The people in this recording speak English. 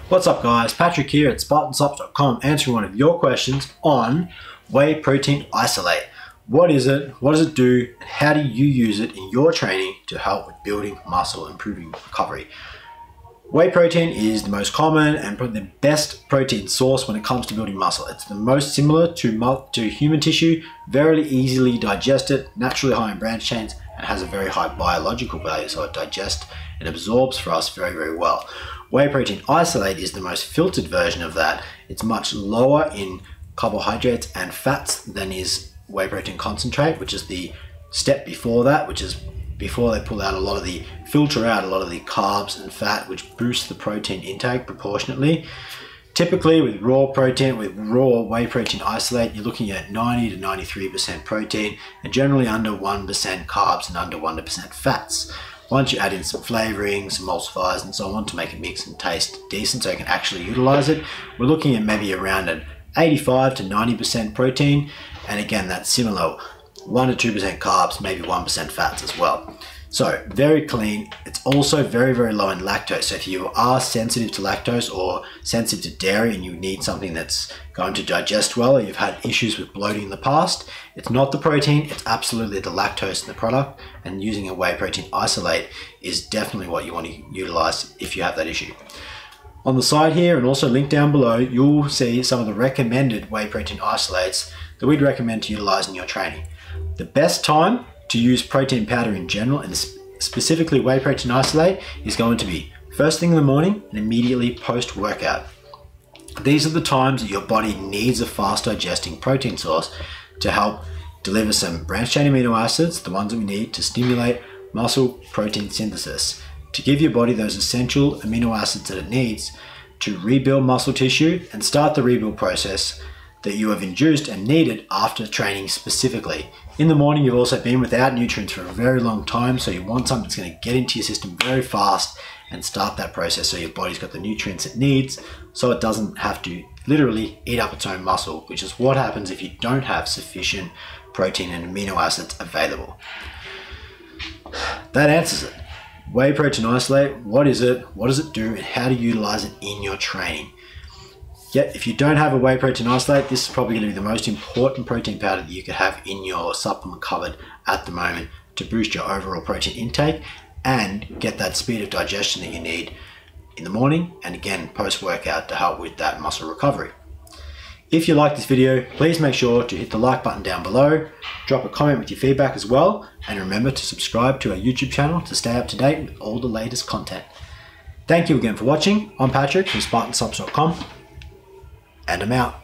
What's up guys, Patrick here at SpartanSupps.com answering one of your questions on whey protein isolate. What is it, what does it do, and how do you use it in your training to help with building muscle, improving recovery? Whey protein is the most common and probably the best protein source when it comes to building muscle. It's the most similar to human tissue, very easily digested, naturally high in branch chains, and has a very high biological value, so it digests and absorbs for us very, very well. Whey protein isolate is the most filtered version of that. It's much lower in carbohydrates and fats than is whey protein concentrate, which is the step before that, which is before they pull out filter out a lot of the carbs and fat, which boosts the protein intake proportionately. Typically with raw whey protein isolate, you're looking at 90 to 93% protein and generally under 1% carbs and under 1% fats. Once you add in some flavorings, some emulsifiers and so on to make it mix and taste decent so you can actually utilize it, we're looking at maybe around an 85 to 90% protein, and again that's similar, 1 to 2% carbs, maybe 1% fats as well. So very clean. It's also very, very low in lactose. So if you are sensitive to lactose or sensitive to dairy and you need something that's going to digest well, or you've had issues with bloating in the past, it's not the protein, it's absolutely the lactose in the product, and using a whey protein isolate is definitely what you want to utilize if you have that issue. On the side here, and also linked down below, you'll see some of the recommended whey protein isolates that we'd recommend to utilize in your training. The best time to use protein powder in general, and specifically whey protein isolate, is going to be first thing in the morning and immediately post-workout. These are the times that your body needs a fast digesting protein source to help deliver some branched chain amino acids, the ones that we need to stimulate muscle protein synthesis, to give your body those essential amino acids that it needs to rebuild muscle tissue and start the rebuild process that you have induced and needed after training specifically. In the morning, you've also been without nutrients for a very long time, so you want something that's going to get into your system very fast and start that process so your body's got the nutrients it needs so it doesn't have to literally eat up its own muscle, which is what happens if you don't have sufficient protein and amino acids available. That answers it. Whey protein isolate, what is it, what does it do, and how to utilize it in your training? Yet, if you don't have a whey protein isolate, this is probably going to be the most important protein powder that you could have in your supplement cupboard at the moment to boost your overall protein intake and get that speed of digestion that you need in the morning and again post-workout to help with that muscle recovery. If you like this video, please make sure to hit the like button down below, drop a comment with your feedback as well, and remember to subscribe to our YouTube channel to stay up to date with all the latest content. Thank you again for watching. I'm Patrick from SpartanSupps.com. And I'm out.